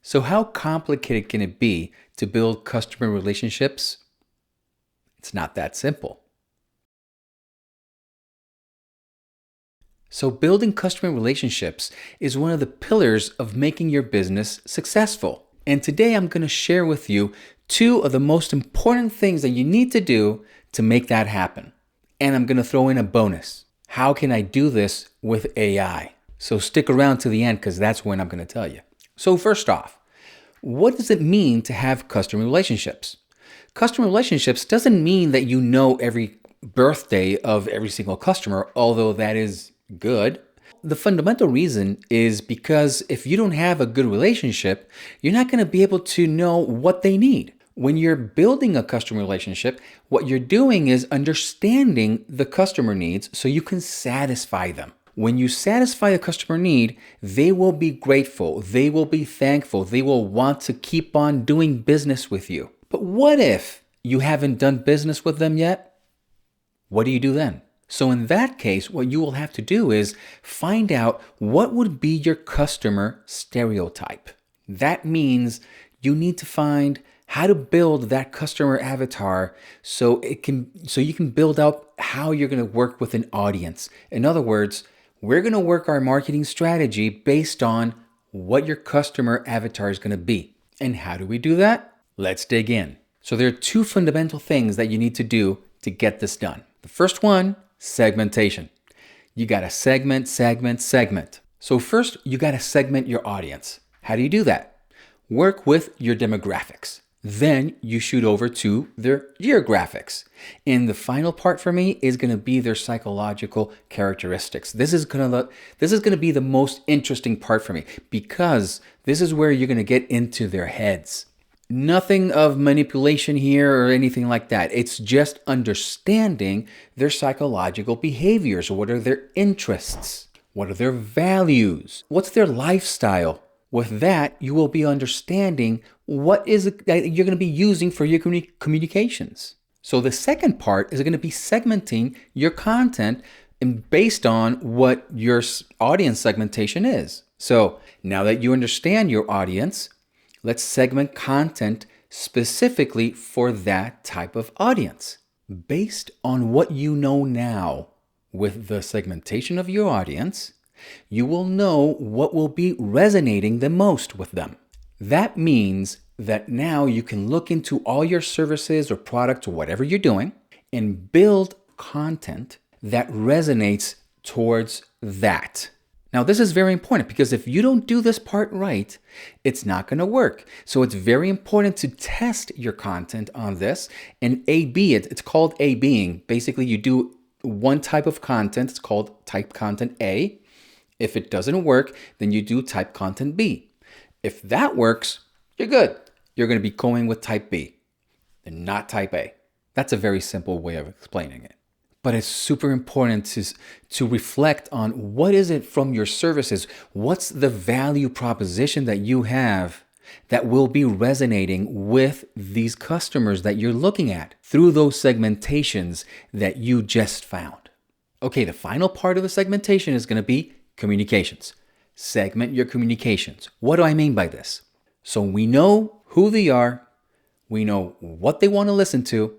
So how complicated can it be to build customer relationships? It's not that simple. So building customer relationships is one of the pillars of making your business successful. And today I'm going to share with you two of the most important things that you need to do to make that happen. And I'm going to throw in a bonus. How can I do this with AI? So stick around to the end because that's when I'm going to tell you. So first off, what does it mean to have customer relationships? Customer relationships doesn't mean that you know every birthday of every single customer, although that is good. The fundamental reason is because if you don't have a good relationship, you're not going to be able to know what they need. When you're building a customer relationship, what you're doing is understanding the customer needs so you can satisfy them. When you satisfy a customer need, they will be grateful, they will be thankful, they will want to keep on doing business with you. But what if you haven't done business with them yet? What do you do then? So in that case, what you will have to do is find out what would be your customer stereotype. That means you need to find how to build that customer avatar so you can build up how you're going to work with an audience. In other words, we're going to work our marketing strategy based on what your customer avatar is going to be. And how do we do that? Let's dig in. So there are two fundamental things that you need to do to get this done. The first one, segmentation. You got to segment. So first, you got to segment your audience. How do you do that? Work with your demographics. Then you shoot over to their geographics. And the final part for me is going to be their psychological characteristics. This is going to be the most interesting part for me because this is where you're going to get into their heads. Nothing of manipulation here or anything like that. It's just understanding their psychological behaviors. What are their interests? What are their values? What's their lifestyle? With that, you will be understanding what is it that you're going to be using for your communications. So the second part is going to be segmenting your content and based on what your audience segmentation is. So now that you understand your audience, let's segment content specifically for that type of audience. Based on what you know now with the segmentation of your audience, you will know what will be resonating the most with them. That means that now you can look into all your services or products or whatever you're doing and build content that resonates towards that. Now, this is very important because if you don't do this part right, it's not going to work. So it's very important to test your content on this and A/B it. It's called A/Bing. Basically, you do one type of content. It's called type content A. If it doesn't work, then you do type content B. If that works, you're good. You're going to be going with type B and not type A. That's a very simple way of explaining it. But it's super important to reflect on what is it from your services? What's the value proposition that you have that will be resonating with these customers that you're looking at through those segmentations that you just found? Okay, the final part of the segmentation is going to be communications. Segment your communications. What do I mean by this? So we know who they are. We know what they want to listen to.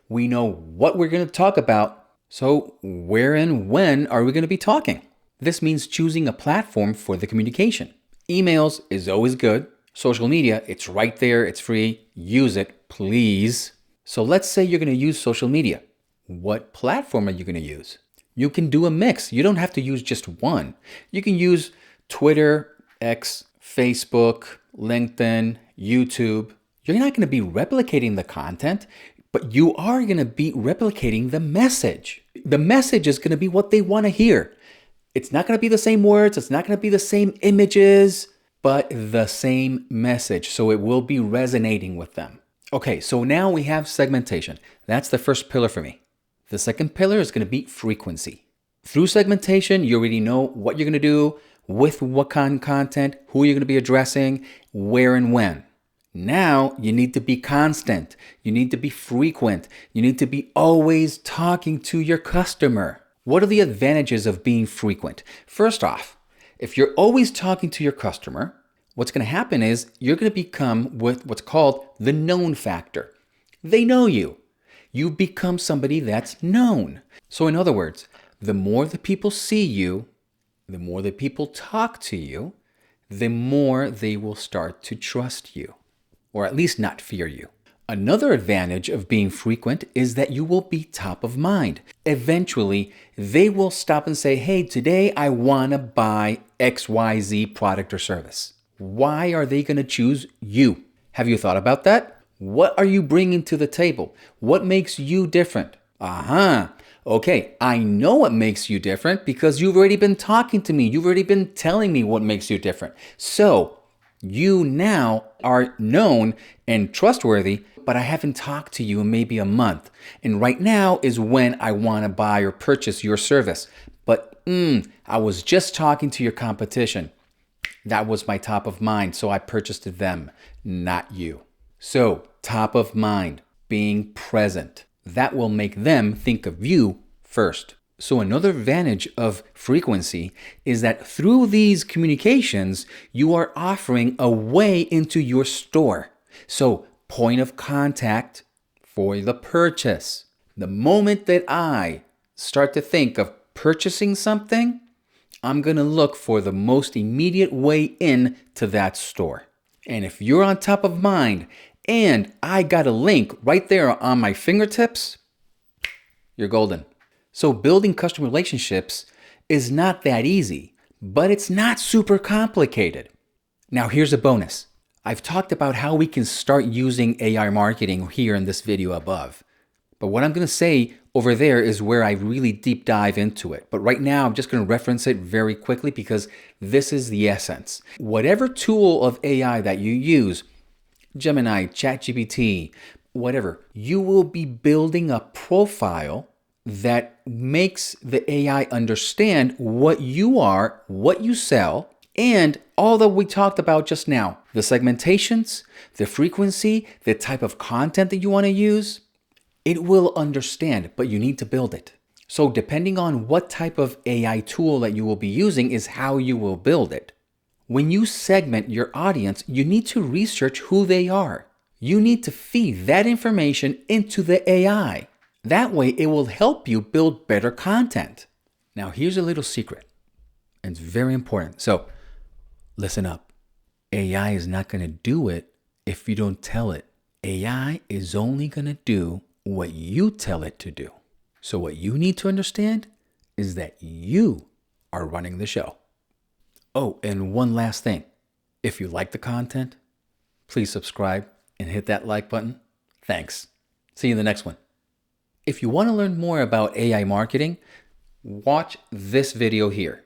We know what we're going to talk about. So where and when are we going to be talking? This means choosing a platform for the communication. Emails is always good. Social media, it's right there. It's free. Use it, please. So let's say you're going to use social media. What platform are you going to use? You can do a mix. You don't have to use just one. You can use Twitter, X, Facebook, LinkedIn, YouTube. You're not going to be replicating the content, but you are going to be replicating the message. The message is going to be what they want to hear. It's not going to be the same words. It's not going to be the same images, but the same message. So it will be resonating with them. Okay, so now we have segmentation. That's the first pillar for me. The second pillar is going to be frequency. Through segmentation, you already know what you're going to do, with what kind of content, who you're going to be addressing, where and when. Now you need to be constant. You need to be frequent. You need to be always talking to your customer. What are the advantages of being frequent? First off, if you're always talking to your customer, what's going to happen is you're going to become what's called the known factor. They know you. You become somebody that's known. So in other words, the more the people see you, the more the people talk to you, the more they will start to trust you, or at least not fear you. Another advantage of being frequent is that you will be top of mind. Eventually, they will stop and say, hey, today I want to buy XYZ product or service. Why are they going to choose you? Have you thought about that? What are you bringing to the table? What makes you different? Okay, I know what makes you different because you've already been talking to me. You've already been telling me what makes you different. So you now are known and trustworthy, but I haven't talked to you in maybe a month. And right now is when I want to buy or purchase your service. But I was just talking to your competition. That was my top of mind, so I purchased them, not you. So, top of mind, being present. That will make them think of you first. So another advantage of frequency is that through these communications, you are offering a way into your store. So point of contact for the purchase. The moment that I start to think of purchasing something, I'm going to look for the most immediate way in to that store. And if you're on top of mind and I got a link right there on my fingertips, you're golden. So building customer relationships is not that easy, but it's not super complicated. Now here's a bonus. I've talked about how we can start using AI marketing here in this video above. But what I'm going to say over there is where I really deep dive into it. But right now, I'm just going to reference it very quickly because this is the essence. Whatever tool of AI that you use, Gemini, ChatGPT, whatever, you will be building a profile that makes the AI understand what you are, what you sell, and all that we talked about just now, the segmentations, the frequency, the type of content that you want to use. It will understand, but you need to build it. So depending on what type of AI tool that you will be using is how you will build it. When you segment your audience, you need to research who they are. You need to feed that information into the AI. That way it will help you build better content. Now here's a little secret, and it's very important. So listen up. AI is not going to do it if you don't tell it. AI is only going to do what you tell it to do. So what you need to understand is that you are running the show. Oh, and one last thing. If you like the content, please subscribe and hit that like button. Thanks. See you in the next one. If you want to learn more about AI marketing, watch this video here.